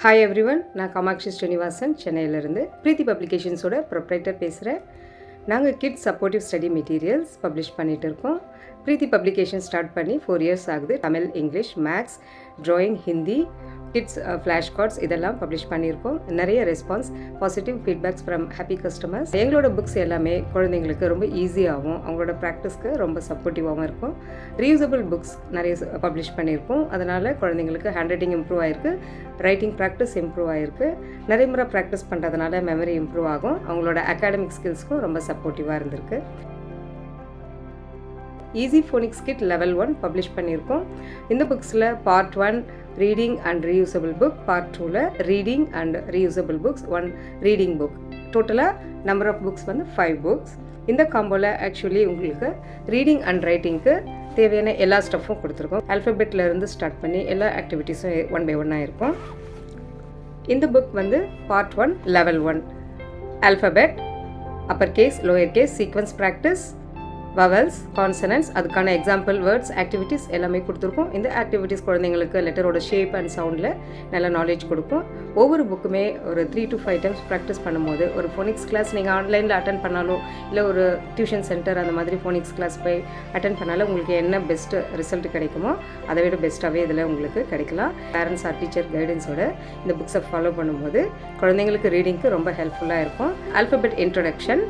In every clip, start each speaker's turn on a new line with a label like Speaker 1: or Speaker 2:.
Speaker 1: Hi everyone, நான் காமாட்சி ஸ்ரீனிவாசன் சென்னையிலேருந்து பிரீத்தி பப்ளிகேஷன்ஸோட proprietor பேசுகிறேன். நாங்கள் kids supportive study materials publish பண்ணிகிட்டு இருக்கோம். பிரீத்தி பப்ளிகேஷன் ஸ்டார்ட் பண்ணி 4 years ஆகுது. Tamil, English, maths, drawing, Hindi, kids flash cards இதெல்லாம் பப்ளிஷ் பண்ணியிருக்கோம். நிறைய response, positive feedbacks from happy customers. எங்களோட புக்ஸ் எல்லாமே குழந்தைங்களுக்கு ரொம்ப ஈஸியாகவும் அவங்களோட ப்ராக்டிஸ்க்கு ரொம்ப சப்போர்ட்டிவாகவும் இருக்கும். ரீயூசபிள் புக்ஸ் நிறைய பப்ளிஷ் பண்ணியிருக்கோம். அதனால் குழந்தைங்களுக்கு ஹேண்ட் ரைட்டிங் இம்ப்ரூவ் ஆகிருக்கு, ரைட்டிங் ப்ராக்டிஸ் இம்ப்ரூவ் ஆகிருக்கு. நிறைய முறை ப்ராக்டிஸ் பண்ணுறதுனால மெமரி இம்ப்ரூவ் ஆகும். அவங்களோட அகாடமிக் ஸ்கில்ஸ்க்கும் ரொம்ப சப்போர்ட்டிவாக இருந்திருக்கு. Easy phonics kit level 1 publish பண்ணியிருக்கோம். இந்த புக்ஸில் part 1 reading and reusable book, part 2ல் reading and reusable books, 1 reading book. டோட்டலாக நம்பர் ஆஃப் புக்ஸ் வந்து 5 புக்ஸ். இந்த காம்போவில் ஆக்சுவலி உங்களுக்கு ரீடிங் அண்ட் ரைட்டிங்க்கு தேவையான எல்லா ஸ்டஃப்பும் கொடுத்துருக்கோம். ஆல்ஃபபெட்டில் இருந்து ஸ்டார்ட் பண்ணி எல்லா ஆக்டிவிட்டீஸும் 1 by 1 இருக்கும். இந்த புக் வந்து part 1 level 1 alphabet, upper case, lower case, sequence practice, vowels, consonants, அதுக்கான எக்ஸாம்பிள் வேர்ட்ஸ், ஆக்டிவிட்டீஸ் எல்லாமே கொடுத்துருக்கோம். இந்த ஆக்டிவிட்டீஸ் குழந்தைங்களுக்கு லெட்டரோட ஷேப் அண்ட் சவுண்டில் நல்ல நாலேஜ் கொடுக்கும். ஒவ்வொரு புக்குமே ஒரு 3 to 5 times ப்ராக்டிஸ் பண்ணும்போது ஒரு ஃபோனிக்ஸ் கிளாஸ் நீங்கள் ஆன்லைனில் அட்டன் பண்ணாலும் இல்லை ஒரு டியூஷன் சென்டர் அந்த மாதிரி ஃபோனிக்ஸ் கிளாஸ் போய் அட்டன் பண்ணாலும் உங்களுக்கு என்ன பெஸ்ட்டு ரிசல்ட் கிடைக்குமோ அதை விட பெஸ்ட்டாகவே இதில் உங்களுக்கு கிடைக்கலாம். பேரண்ட்ஸ் ஆர் டீச்சர் கைடன்ஸோட இந்த புக்ஸை ஃபாலோ பண்ணும்போது குழந்தைங்களுக்கு ரீடிங்க்கு ரொம்ப ஹெல்ப்ஃபுல்லாக இருக்கும். ஆல்ஃபபெட் இன்ட்ரொடக்ஷன்,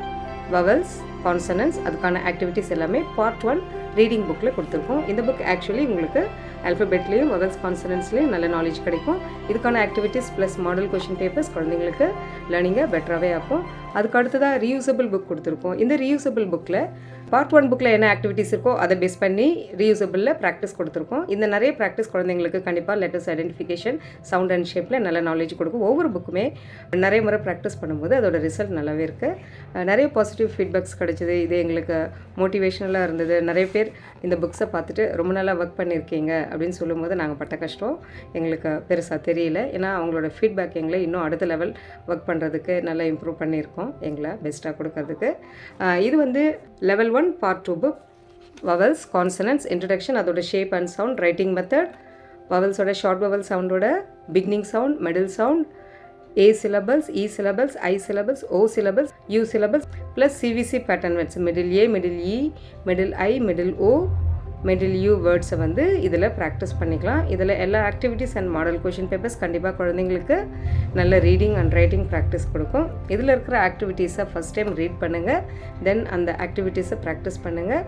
Speaker 1: வவல்ஸ், கான்சனன்ட்ஸ், அதுக்கான ஆக்டிவிட்டீஸ் எல்லாமே பார்ட் 1 ரீடிங் புக்கில் கொடுத்துருக்கோம். இந்த புக் ஆக்சுவலி உங்களுக்கு ஆல்ஃபபெட்லேயும் வவல்ஸ், கான்சனன்ட்ஸ்லேயும் நல்ல நாலேஜ் கிடைக்கும். இதுக்கான activities plus model question papers குழந்தைங்களுக்கு லேர்னிங்கை பெட்டராகவே ஆகும். அதுக்கு அடுத்ததாக ரீயூசபிள் புக் கொடுத்துருக்கோம். இந்த ரீயூசபிள் புக்கில் பார்ட் 1 புக்கில் என்ன ஆக்டிவிட்டீஸ் இருக்கோ அதை பேஸ் பண்ணி ரீயூசபிளில் ப்ராக்டிஸ் கொடுத்துருக்கோம். இந்த நிறைய ப்ராக்டிஸ் குழந்தைங்களுக்கு கண்டிப்பாக லெட்டர்ஸ் ஐடென்டிஃபிகேஷன், சவுண்ட் அண்ட் ஷேப்பில் நல்ல நாலேஜ் கொடுக்கும். ஒவ்வொரு புக்குமே நிறைய முறை ப்ராக்டிஸ் பண்ணும்போது அதோட ரிசல்ட் நல்லாவே இருக்குது. நிறைய பாசிட்டிவ் ஃபீட்பேக்ஸ் கிடைச்சிது. இது எங்களுக்கு மோட்டிவேஷனலாக இருந்தது. நிறைய பேர் இந்த புக்ஸை பார்த்துட்டு ரொம்ப நல்லா ஒர்க் பண்ணியிருக்கீங்க அப்படின்னு சொல்லும்போது நாங்கள் பட்ட கஷ்டம் எங்களுக்கு பெருசாக தெரியல. ஏன்னா அவங்களோட ஃபீட்பேக் எங்களை இன்னும் அடுத்த லெவல் ஒர்க் பண்ணுறதுக்கு நல்லா இம்ப்ரூவ் பண்ணியிருக்கோம், எங்களை பெஸ்ட்டாக கொடுக்கறதுக்கு. இது வந்து level 1 part 2 book. Vowels, consonants, introduction, அதோட shape and sound, writing method, வவல்ஸோட ஷார்ட் வவல் சவுண்டோட beginning sound, middle sound, A syllables, E syllables, I syllables, O syllables, U syllables, plus CVC pattern words, middle A, middle E, middle I, middle O, middle U வேர்ட்ஸை வந்து இதில் practice பண்ணிக்கலாம். இதில் எல்லா activities and model question papers கண்டிப்பாக குழந்தைங்களுக்கு நல்ல reading and writing practice கொடுக்கும். இதில் இருக்கிற ஆக்டிவிட்டீஸை ஃபஸ்ட் டைம் ரீட் பண்ணுங்கள், தென் அந்த ஆக்டிவிட்டீஸை ப்ராக்டிஸ் பண்ணுங்கள்.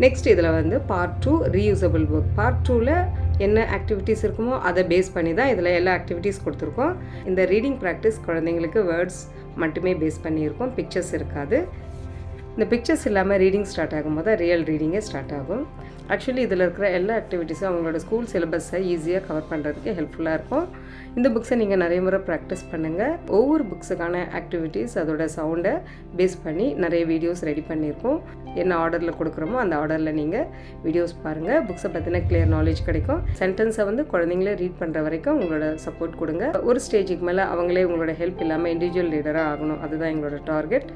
Speaker 1: நெக்ஸ்ட் இதில் வந்து பார்ட் 2 ரீயூசபிள் புக். பார்ட் 2ல் என்ன ஆக்டிவிட்டீஸ் இருக்குமோ அதை பேஸ் பண்ணி தான் இதில் எல்லா ஆக்டிவிட்டீஸ் கொடுத்துருக்கோம். இந்த ரீடிங் ப்ராக்டிஸ் குழந்தைங்களுக்கு வேர்ட்ஸ் மட்டுமே பேஸ் பண்ணியிருக்கோம், பிக்சர்ஸ் இருக்காது. இந்த பிக்சர்ஸ் இல்லாமல் ரீடிங் ஸ்டார்ட் ஆகும்போது தான் ரியல் ரீடிங்கே ஸ்டார்ட் ஆகும். ஆக்சுவலி இதில் இருக்கிற எல்லா ஆக்டிவிட்டீஸும் அவங்களோட ஸ்கூல் சிலபஸை ஈஸியாக கவர் பண்ணுறதுக்கு ஹெல்ப்ஃபுல்லாக இருக்கும். இந்த புக்ஸை நீங்கள் நிறைய முறை ப்ராக்டிஸ் பண்ணுங்கள். ஒவ்வொரு புக்ஸுக்கான ஆக்டிவிட்டீஸ் அதோட சவுண்டை பேஸ் பண்ணி நிறைய வீடியோஸ் ரெடி பண்ணியிருக்கோம். என்ன ஆர்டரில் கொடுக்குறோமோ அந்த ஆர்டரில் நீங்கள் வீடியோஸ் பாருங்கள். புக்ஸை பற்றின கிளியர் நாலேஜ் கிடைக்கும். சென்டென்ஸை வந்து குழந்தைங்களே ரீட் பண்ணுற வரைக்கும் உங்களோட சப்போர்ட் கொடுங்க. ஒரு ஸ்டேஜுக்கு மேலே அவங்களே உங்களோட ஹெல்ப் இல்லாமல் இண்டிவிஜுவல் ரீடராக ஆகணும், அதுதான் எங்களோட டார்கெட்.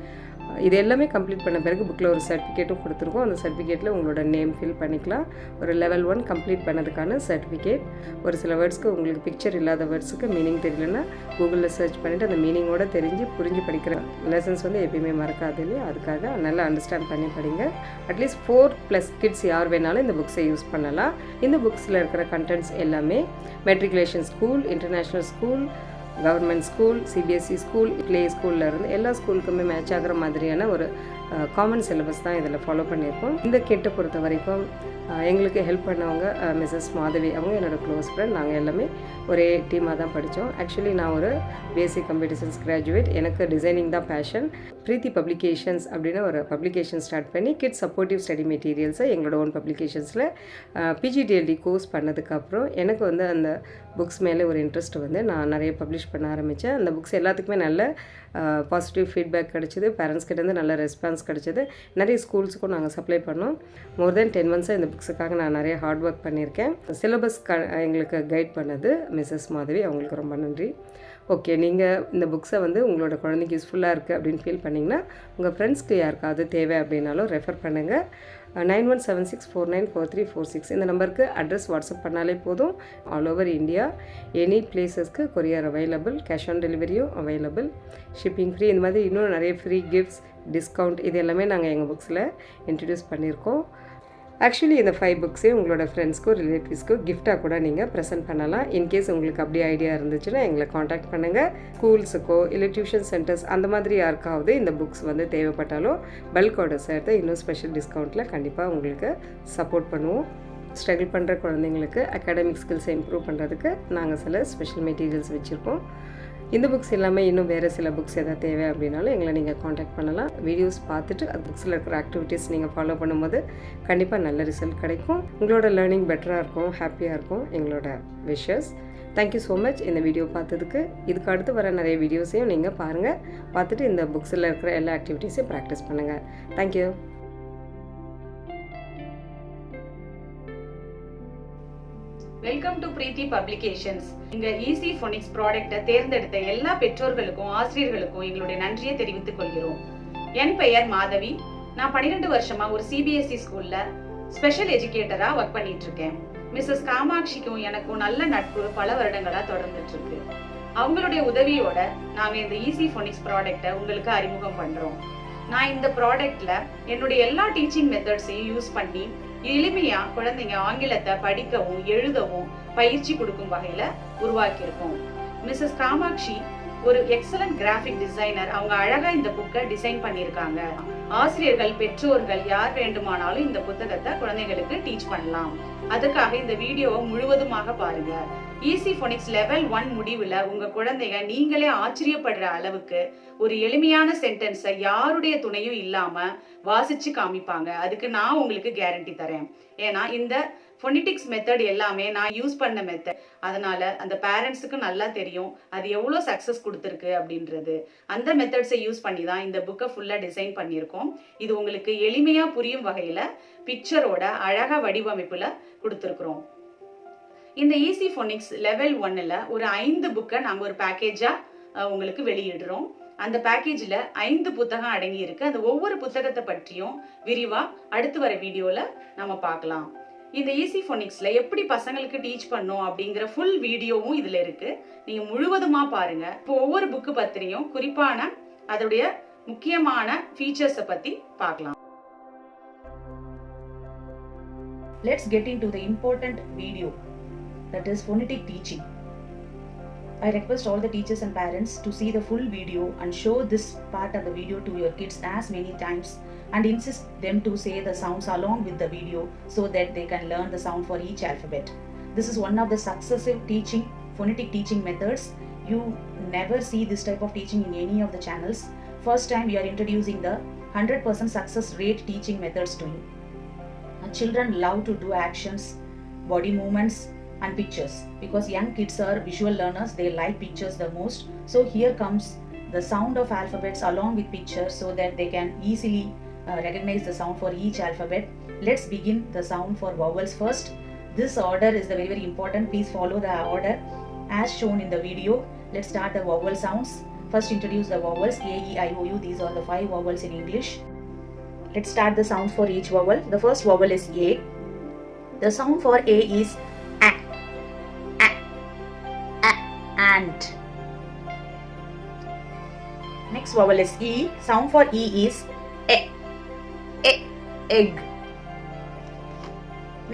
Speaker 1: இது எல்லாமே கம்ப்ளீட் பண்ண பிறகு புக்கில் ஒரு சர்டிஃபிகேட்டும் கொடுத்துருக்கோம். அந்த சர்டிஃபிகேட்டில் உங்களோட நேம் ஃபில் பண்ணிக்கலாம். ஒரு லெவல் 1 கம்ப்ளீட் பண்ணதுக்கான சர்டிஃபிகேட். ஒரு சில வேர்ட்ஸ்க்கு உங்களுக்கு பிக்சர் இல்லாத வேர்ட்ஸுக்கு மீனிங் தெரியலன்னா கூகுளில் சர்ச் பண்ணிவிட்டு அந்த மீனிங்கோடு புரிஞ்சு படிக்கிற லெசன்ஸ் வந்து எப்பயுமே மறக்காது இல்லையா? அதுக்காக நல்லா அண்டர்ஸ்டாண்ட் பண்ணி படிங்க. அட்லீஸ்ட் 4+ கிட்ஸ் யார் வேணாலும் இந்த புக்ஸை யூஸ் பண்ணலாம். இந்த புக்ஸில் இருக்கிற கண்டென்ட்ஸ் எல்லாமே matriculation school, international school, government school, CBSE school, play ஸ்கூலில் இருந்து எல்லா ஸ்கூலுக்குமே மேட்ச் ஆகிற மாதிரியான ஒரு காமன் சிலபஸ் தான் இதில் ஃபாலோ பண்ணியிருக்கோம். இந்த கிட்டை பொறுத்த வரைக்கும் எங்களுக்கு ஹெல்ப் பண்ணவங்க மிஸ்ஸஸ் மாதவி, அவங்க என்னோடய க்ளோஸ் ஃப்ரெண்ட். நாங்கள் எல்லாமே ஒரே டீமாக தான் படித்தோம். ஆக்சுவலி நான் ஒரு பிஎஸ்சி கம்ப்யூட்டர் சயின்ஸ் கிராஜுவேட். எனக்கு டிசைனிங் தான் பேஷன். பிரீத்தி பப்ளிகேஷன்ஸ் அப்படின்னு ஒரு பப்ளிகேஷன் ஸ்டார்ட் பண்ணி கிட்ஸ் சப்போர்ட்டிவ் ஸ்டடி மெட்டீரியல்ஸை எங்களோட ஓன் பப்ளிகேஷன்ஸில் பிஜிடிஎல்டி கோர்ஸ் பண்ணதுக்கப்புறம் எனக்கு வந்து அந்த புக்ஸ் மேலே ஒரு இன்ட்ரெஸ்ட் வந்து நான் நிறைய பப்ளிஷ் பண்ண ஆரம்பித்தேன். அந்த புக்ஸ் எல்லாத்துக்குமே நல்ல பாசிட்டிவ் ஃபீட்பேக் கிடச்சிது. பேரண்ட்ஸ்கிட்டேருந்து நல்ல ரெஸ்பான்ஸ் கிடச்சிது. நிறைய ஸ்கூல்ஸுக்கும் நாங்கள் சப்ளை பண்ணோம். மோர் தென் 10 months இந்த புக்ஸுக்காக நான் நிறைய ஹார்ட் ஒர்க் பண்ணியிருக்கேன். சிலபஸ் எங்களுக்கு கைட் பண்ணது மிஸ்ஸஸ் மாதவி, அவங்களுக்கு ரொம்ப நன்றி. ஓகே, நீங்கள் இந்த புக்ஸை வந்து உங்களோட குழந்தைக்கு யூஸ்ஃபுல்லாக இருக்குது அப்படின்னு ஃபீல் பண்ணிங்கன்னா உங்கள் ஃப்ரெண்ட்ஸ்க்கு யாருக்காவது தேவை அப்படின்னாலும் ரெஃபர் பண்ணுங்கள். 9176494346 இந்த நம்பருக்கு அட்ரஸ் வாட்ஸ்அப் பண்ணாலே போதும். ஆல் ஓவர் இந்தியா எனி பிளேசஸ்க்கு கொரியர் அவைலபிள், கேஷ் ஆன் டெலிவரியும் அவைலபிள், ஷிப்பிங் ஃப்ரீ. இந்த மாதிரி இன்னும் நிறைய ஃப்ரீ கிஃப்ட்ஸ், டிஸ்கவுண்ட் இது எல்லாமே நாங்கள் எங்கள் புக்ஸில் இன்ட்ரடியூஸ் பண்ணியிருக்கோம். ஆக்சுவலி இந்த 5 புக்ஸையும் உங்களோட ஃப்ரெண்ட்ஸ்க்கோ ரிலேட்டிவ்ஸ்க்கோ கிஃப்டாக கூட நீங்கள் ப்ரெசென்ட் பண்ணலாம். இன்கேஸ் உங்களுக்கு அப்படி ஐடியா இருந்துச்சுன்னா எங்களை காண்டாக்ட் பண்ணுங்கள். ஸ்கூல்ஸுக்கோ இல்லை டியூஷன் சென்டர்ஸ் அந்த மாதிரி யாருக்காவது இந்த புக்ஸ் வந்து தேவைப்பட்டாலோ பல்க் ஆர்டர்ஸ் எடுத்து இன்னும் ஸ்பெஷல் டிஸ்கவுண்ட்டில் கண்டிப்பாக உங்களுக்கு சப்போர்ட் பண்ணுவோம். ஸ்ட்ரகிள் பண்ணுற குழந்தைங்களுக்கு அகாடமிக் ஸ்கில்ஸை இம்ப்ரூவ் பண்ணுறதுக்கு நாங்கள் சில ஸ்பெஷல் மெட்டீரியல்ஸ் வச்சுருக்கோம். இந்த புக்ஸ் எல்லாமே இன்னும் வேறு சில புக்ஸ் எதாவது தேவை அப்படின்னாலும் எங்களை நீங்கள் காண்டாக்ட் பண்ணலாம். வீடியோஸ் பார்த்துட்டு அது புக்ஸில் இருக்கிற ஆக்டிவிட்டீஸ் நீங்கள் ஃபாலோ பண்ணும்போது கண்டிப்பாக நல்ல ரிசல்ட் கிடைக்கும். உங்களோட லேர்னிங் பெட்டராக இருக்கும், ஹாப்பியாக இருக்கும். எங்களோட விஷஸ். தேங்க்யூ ஸோ மச் இந்த வீடியோ பார்த்ததுக்கு. இதுக்கு அடுத்து வர நிறைய வீடியோஸையும் நீங்கள் பாருங்கள். பார்த்துட்டு இந்த புக்ஸில் இருக்கிற எல்லா ஆக்டிவிட்டீஸையும் ப்ராக்டிஸ் பண்ணுங்கள். Thank you.
Speaker 2: Welcome to Preethi publications. இங்க ஈஸி ஃபோனிக்ஸ் ப்ராடக்ட்டை தேர்ந்தெடுத்த எல்லா பெற்றோர்களுக்கும் ஆசிரியர்களுக்கும் எங்களுடைய நன்றியை தெரிவித்துக் கொள்கிறோம். என் பெயர் மாதவி. நான் 12 வருஷமா ஒரு சிபிஎஸ்இ ஸ்கூல்ல ஸ்பெஷல் எஜுகேட்டரா ஒர்க் பண்ணிட்டு இருக்கேன். மிஸ்ஸஸ் காமாட்சிக்கும் எனக்கும் நல்ல நட்பு பல வருடங்களா தொடர்ந்துட்டு இருக்கு. அவங்களுடைய உதவியோட நாம இந்த ஈஸி ஃபோனிக்ஸ் ப்ராடக்ட்டை உங்களுக்கு அறிமுகம் பண்றோம். நான் இந்த ப்ராடக்ட்ல என்னுடைய எல்லா டீச்சிங் மெத்தட்ஸையும் யூஸ் பண்ணி எளிமையா குழந்தைங்க ஆங்கிலத்தை படிக்கவும் எழுதவும் பயிற்சி கொடுக்கும் வகையில உருவாக்கி இருக்கோம். மிஸ்ஸஸ் காமாட்சி ஒரு எக்ஸலன்ட் கிராஃபிக் டிசைனர். அவங்க அழகா இந்த புக்கை டிசைன் பண்ணிருக்காங்க. ஆசிரியர்கள், பெற்றோர்கள் யார் வேண்டுமானாலும் இந்த புத்தகத்தை குழந்தைகளுக்கு டீச் பண்ணலாம். அதுக்காக இந்த வீடியோவை முழுவதுமாக பாருங்க. ஈஸி ஃபோனிக்ஸ் லெவல் 1 முடிவுல உங்க குழந்தைங்க நீங்களே ஆச்சரியப்படுற அளவுக்கு ஒரு எளிமையான சென்டென்ஸை யாருடைய துணையும் இல்லாம வாசிச்சு காமிப்பாங்க. அதுக்கு நான் உங்களுக்கு கேரண்டி தரேன். ஏன்னா இந்த ஃபோனிட்டிக்ஸ் மெத்தட் எல்லாமே நான் யூஸ் பண்ண மெத்தட். அதனால அந்த பேரண்ட்ஸுக்கு நல்லா தெரியும் அது எவ்வளோ சக்ஸஸ் கொடுத்துருக்கு அப்படின்றது. அந்த மெத்தட்ஸை யூஸ் பண்ணி தான் இந்த புக்கை ஃபுல்லாக டிசைன் பண்ணியிருக்கோம். இது உங்களுக்கு எளிமையாக புரியும் வகையில் பிக்சரோட அழகாக வடிவமைப்பில் கொடுத்துருக்குறோம். இந்த ஈஸி ஃபோனிக்ஸ் லெவல் 1ல் ஒரு 5 புக்கை நாங்கள் ஒரு பேக்கேஜாக உங்களுக்கு வெளியிடுறோம். அந்த பேக்கேஜில் 5 புத்தகம் அடங்கி இருக்கு. அந்த ஒவ்வொரு புத்தகத்தை பற்றியும் விரிவாக அடுத்து வர வீடியோவில் நம்ம பார்க்கலாம். இந்த ஈஸி ஃபோனிக்ஸ்ல எப்படி பசங்களுக்கு டீச் பண்ணோம் அப்படிங்கிற ஃபுல் வீடியோவும் இதுல இருக்கு. நீங்க முழுவதுமா பாருங்க. இப்போ ஒவ்வொரு புக்கு பத்திரியும் குறிப்பான அதோடைய முக்கியமான ஃபீச்சர்ஸை பத்தி பார்க்கலாம். Let's get into the important video, that is phonetic teaching. I request all the teachers and parents to see the full video and show this part of the video to your kids as many times and insist them to say the sounds along with the video so that they can learn the sound for each alphabet. This is one of the successive teaching, phonetic teaching methods. You never see this type of teaching in any of the channels. First time we are introducing the 100% success rate teaching methods to you. Children love to do actions, body movements and pictures because young kids are visual learners. They like pictures the most. So here comes the sound of alphabets along with pictures so that they can easily recognize the sound for each alphabet. Let's begin the sound for vowels first. This order is the very, very important. Please follow the order as shown in the video. Let's start the vowel sounds. First introduce the vowels A, E, I, O, U. These are the 5 vowels in English. Let's start the sounds for each vowel. The first vowel is A. The sound for A is A, A, A, ant. Next vowel is E. Sound for E is E, E, egg.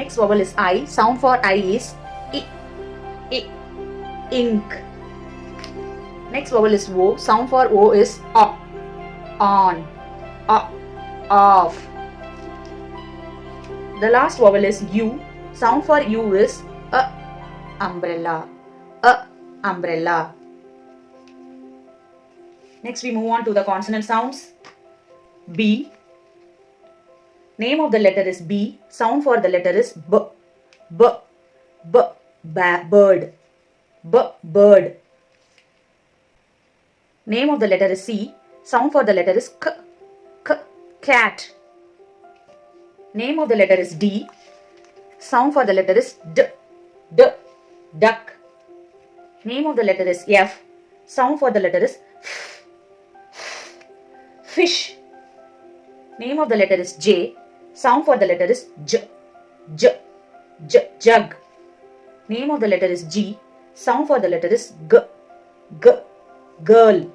Speaker 2: Next vowel is I. Sound for I is I, I, ink. Next vowel is O. Sound for O is O, on, O, off. The last vowel is U. Sound for U is umbrella, umbrella. Next we move on to the consonant sounds. B. Name of the letter is B. Sound for the letter is B, B, B, bird, B, bird. Name of the letter is C. Sound for the letter is K, K, cat. Name of the letter is D. Sound for the letter is D, D, duck. Name of the letter is F. Sound for the letter is F, fish. Name of the letter is J. Sound for the letter is J. J. J. Jug. Name of the letter is G. Sound for the letter is G. G. Girl.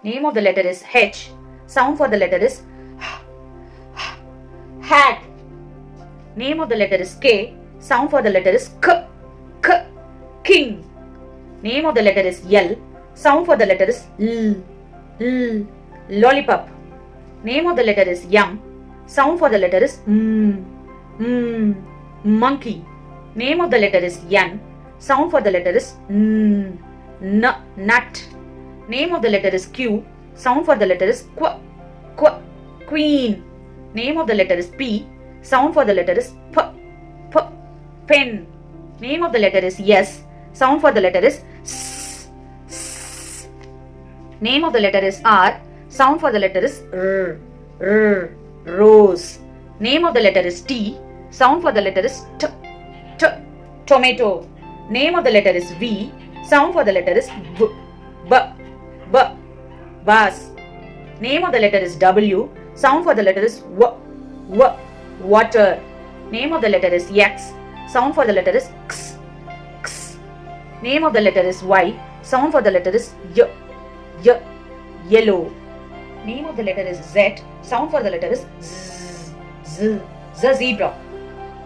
Speaker 2: Name of the letter is H. Sound for the letter is hat. Name of the letter is K. Sound for the letter is K. K. King. Name of the letter is L. Sound for the letter is L. L. Lollipop. Name of the letter is M. Sound for the letter is Monkey. Name of the letter is N. Sound for the letter is Nut. Name of the letter is Q. Sound for the letter is Queen. Name of the letter is P. Sound for the letter is Pen. Name of the letter is S. Sound for the letter is S. Name of the letter is R. Sound for the letter is R. Rose. Name of the letter is T. Sound for the letter is T. Tomato. Name of the letter is V. Sound for the letter is B. Bus. Name of the letter is W. Sound for the letter is W. Water. Name of the letter is X. Sound for the letter is X. Name of the letter is Y. Sound for the letter is Y. Yellow. Name of the letter is Z. Sound for the letter is Z. Zebra.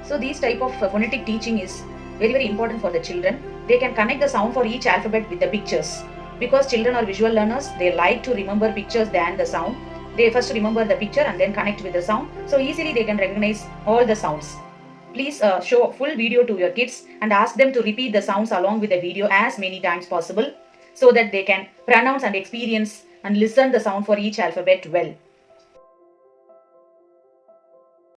Speaker 2: So these type of phonetic teaching is very, very important for the children. They can connect the sound for each alphabet with the pictures. Because children are visual learners, they like to remember pictures than the sound. They first remember the picture and then connect with the sound. So easily they can recognize all the sounds. Please show a full video to your kids and ask them to repeat the sounds along with the video as many times possible so that they can pronounce and experience and listen the sound for each alphabet well.